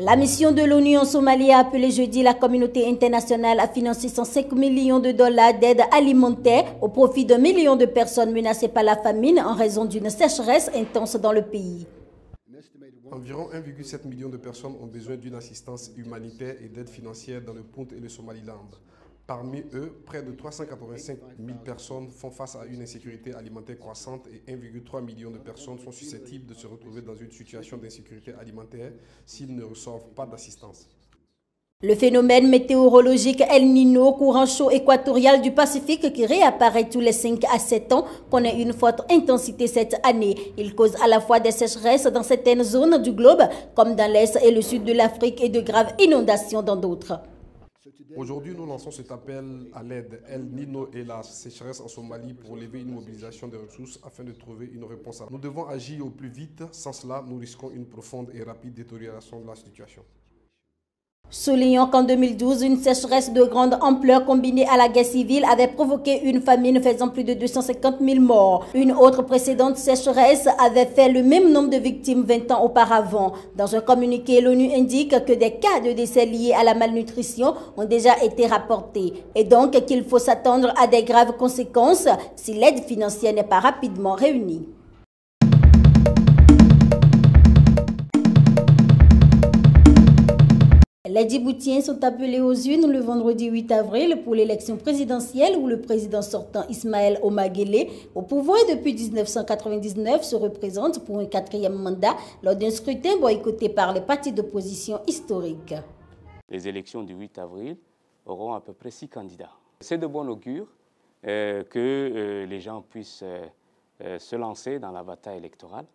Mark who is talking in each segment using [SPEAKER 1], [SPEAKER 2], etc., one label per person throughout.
[SPEAKER 1] La mission de l'ONU en Somalie a appelé jeudi la communauté internationale à financer 105 millions de dollars d'aide alimentaire au profit d'1 million de personnes menacées par la famine en raison d'une sécheresse intense dans le pays.
[SPEAKER 2] Environ 1,7 million de personnes ont besoin d'une assistance humanitaire et d'aide financière dans le Punt et le Somaliland. Parmi eux, près de 385 000 personnes font face à une insécurité alimentaire croissante et 1,3 million de personnes sont susceptibles de se retrouver dans une situation d'insécurité alimentaire s'ils ne reçoivent pas d'assistance.
[SPEAKER 1] Le phénomène météorologique El Niño, courant chaud équatorial du Pacifique qui réapparaît tous les 5 à 7 ans, connaît une forte intensité cette année. Il cause à la fois des sécheresses dans certaines zones du globe, comme dans l'Est et le Sud de l'Afrique, et de graves inondations dans d'autres.
[SPEAKER 2] Aujourd'hui, nous lançons cet appel à l'aide El Niño et la sécheresse en Somalie pour lever une mobilisation des ressources afin de trouver une réponse. Nous devons agir au plus vite, sans cela, nous risquons une profonde et rapide détérioration de la situation.
[SPEAKER 1] Soulignons qu'en 2012, une sécheresse de grande ampleur combinée à la guerre civile avait provoqué une famine faisant plus de 250 000 morts. Une autre précédente sécheresse avait fait le même nombre de victimes 20 ans auparavant. Dans un communiqué, l'ONU indique que des cas de décès liés à la malnutrition ont déjà été rapportés et donc qu'il faut s'attendre à des graves conséquences si l'aide financière n'est pas rapidement réunie. Les Djiboutiens sont appelés aux urnes le vendredi 8 avril pour l'élection présidentielle où le président sortant Ismaël Omar Guelleh, au pouvoir depuis 1999, se représente pour un 4e mandat lors d'un scrutin boycotté par les partis d'opposition historiques.
[SPEAKER 3] Les élections du 8 avril auront à peu près 6 candidats. C'est de bon augure que les gens puissent se lancer dans la bataille électorale.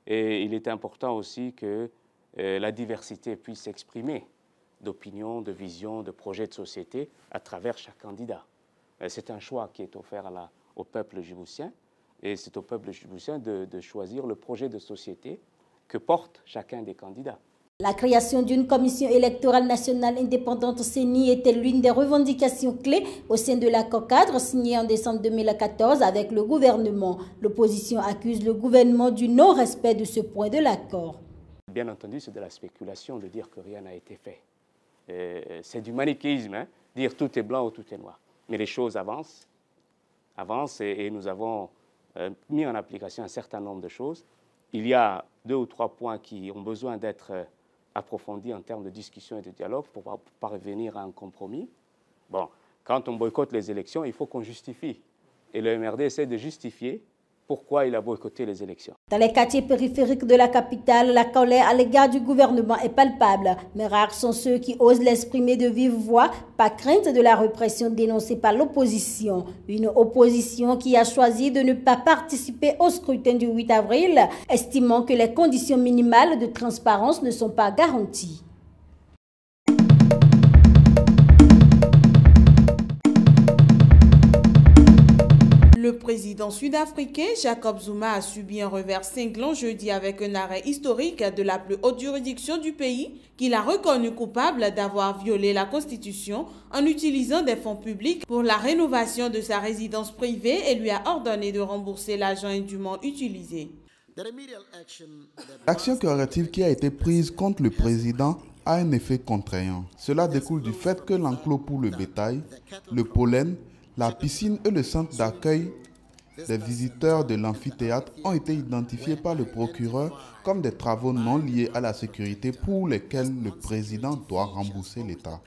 [SPEAKER 3] Et il est important aussi que la diversité puisse s'exprimer d'opinions, de visions, de projets de société à travers chaque candidat. C'est un choix qui est offert au peuple djiboutien et c'est au peuple djiboutien de choisir le projet de société que porte chacun des candidats.
[SPEAKER 1] La création d'une commission électorale nationale indépendante CENI était l'une des revendications clés au sein de l'accord cadre signé en décembre 2014 avec le gouvernement. L'opposition accuse le gouvernement du non-respect de ce point de l'accord.
[SPEAKER 3] Bien entendu, c'est de la spéculation de dire que rien n'a été fait. C'est du manichéisme, hein, dire tout est blanc ou tout est noir. Mais les choses avancent et nous avons mis en application un certain nombre de choses. Il y a 2 ou 3 points qui ont besoin d'être approfondis en termes de discussion et de dialogue pour parvenir à un compromis. Bon, quand on boycotte les élections, il faut qu'on justifie. Et le MRD essaie de justifier pourquoi il a boycotté les élections.
[SPEAKER 1] Dans les quartiers périphériques de la capitale, la colère à l'égard du gouvernement est palpable. Mais rares sont ceux qui osent l'exprimer de vive voix, par crainte de la répression dénoncée par l'opposition. Une opposition qui a choisi de ne pas participer au scrutin du 8 avril, estimant que les conditions minimales de transparence ne sont pas garanties.
[SPEAKER 4] Le président sud-africain Jacob Zuma a subi un revers cinglant jeudi avec un arrêt historique de la plus haute juridiction du pays qu'il a reconnu coupable d'avoir violé la Constitution en utilisant des fonds publics pour la rénovation de sa résidence privée et lui a ordonné de rembourser l'argent indûment utilisé.
[SPEAKER 5] L'action corrective qui a été prise contre le président a un effet contraignant. Cela découle du fait que l'enclos pour le bétail, le pollen, la piscine et le centre d'accueil des visiteurs de l'amphithéâtre ont été identifiés par le procureur comme des travaux non liés à la sécurité pour lesquels le président doit rembourser l'État.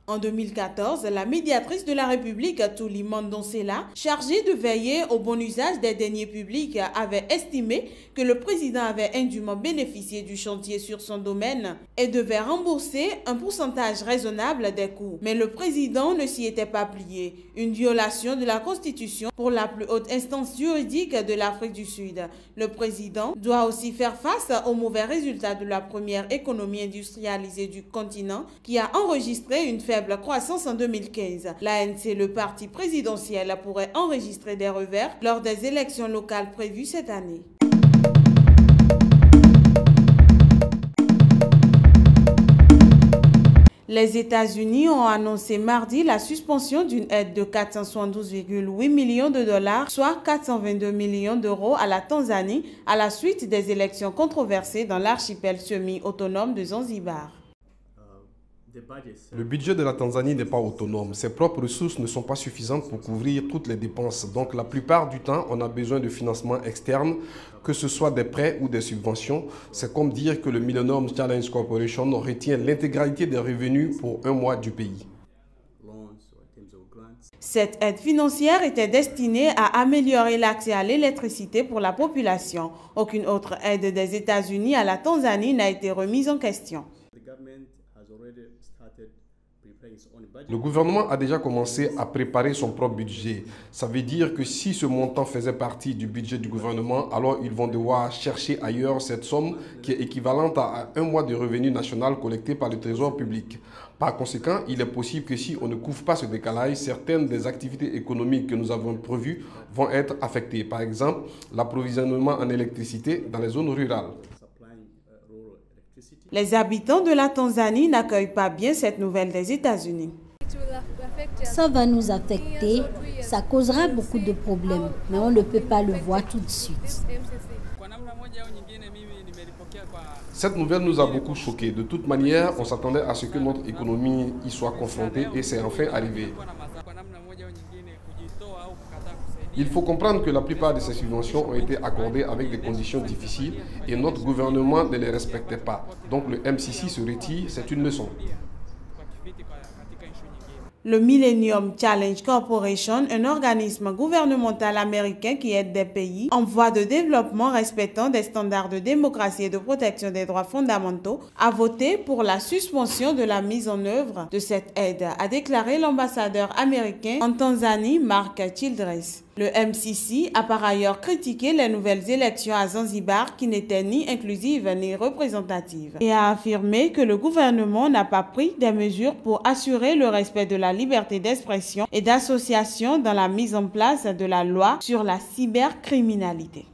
[SPEAKER 4] En 2014, la médiatrice de la République, Touli Mandonsela, chargée de veiller au bon usage des deniers publics, avait estimé que le président avait indûment bénéficié du chantier sur son domaine et devait rembourser un pourcentage raisonnable des coûts. Mais le président ne s'y était pas plié. Une violation de la Constitution pour la plus haute instance juridique de l'Afrique du Sud. Le président doit aussi faire face aux mauvais résultats de la première économie industrialisée du continent qui a enregistré une faible croissance en 2015. L'ANC, le parti présidentiel, pourrait enregistrer des revers lors des élections locales prévues cette année. Les États-Unis ont annoncé mardi la suspension d'une aide de 472,8 millions de dollars, soit 422 millions d'euros à la Tanzanie, à la suite des élections controversées dans l'archipel semi-autonome de Zanzibar.
[SPEAKER 2] Le budget de la Tanzanie n'est pas autonome. Ses propres ressources ne sont pas suffisantes pour couvrir toutes les dépenses. Donc la plupart du temps, on a besoin de financement externe, que ce soit des prêts ou des subventions. C'est comme dire que le Millennium Challenge Corporation retient l'intégralité des revenus pour un mois du pays.
[SPEAKER 4] Cette aide financière était destinée à améliorer l'accès à l'électricité pour la population. Aucune autre aide des États-Unis à la Tanzanie n'a été remise en question.
[SPEAKER 2] Le gouvernement a déjà commencé à préparer son propre budget. Ça veut dire que si ce montant faisait partie du budget du gouvernement, alors ils vont devoir chercher ailleurs cette somme qui est équivalente à un mois de revenu national collecté par le Trésor public. Par conséquent, il est possible que si on ne couvre pas ce décalage, certaines des activités économiques que nous avons prévues vont être affectées. Par exemple, l'approvisionnement en électricité dans les zones rurales.
[SPEAKER 4] Les habitants de la Tanzanie n'accueillent pas bien cette nouvelle des États-Unis.
[SPEAKER 1] Ça va nous affecter, ça causera beaucoup de problèmes, mais on ne peut pas le voir tout de suite.
[SPEAKER 2] Cette nouvelle nous a beaucoup choqués. De toute manière, on s'attendait à ce que notre économie y soit confrontée et c'est enfin arrivé. Il faut comprendre que la plupart de ces subventions ont été accordées avec des conditions difficiles et notre gouvernement ne les respectait pas. Donc le MCC se retire, c'est une leçon.
[SPEAKER 4] Le Millennium Challenge Corporation, un organisme gouvernemental américain qui aide des pays en voie de développement respectant des standards de démocratie et de protection des droits fondamentaux, a voté pour la suspension de la mise en œuvre de cette aide, a déclaré l'ambassadeur américain en Tanzanie, Mark Childress. Le MCC a par ailleurs critiqué les nouvelles élections à Zanzibar qui n'étaient ni inclusives ni représentatives et a affirmé que le gouvernement n'a pas pris des mesures pour assurer le respect de la liberté d'expression et d'association dans la mise en place de la loi sur la cybercriminalité.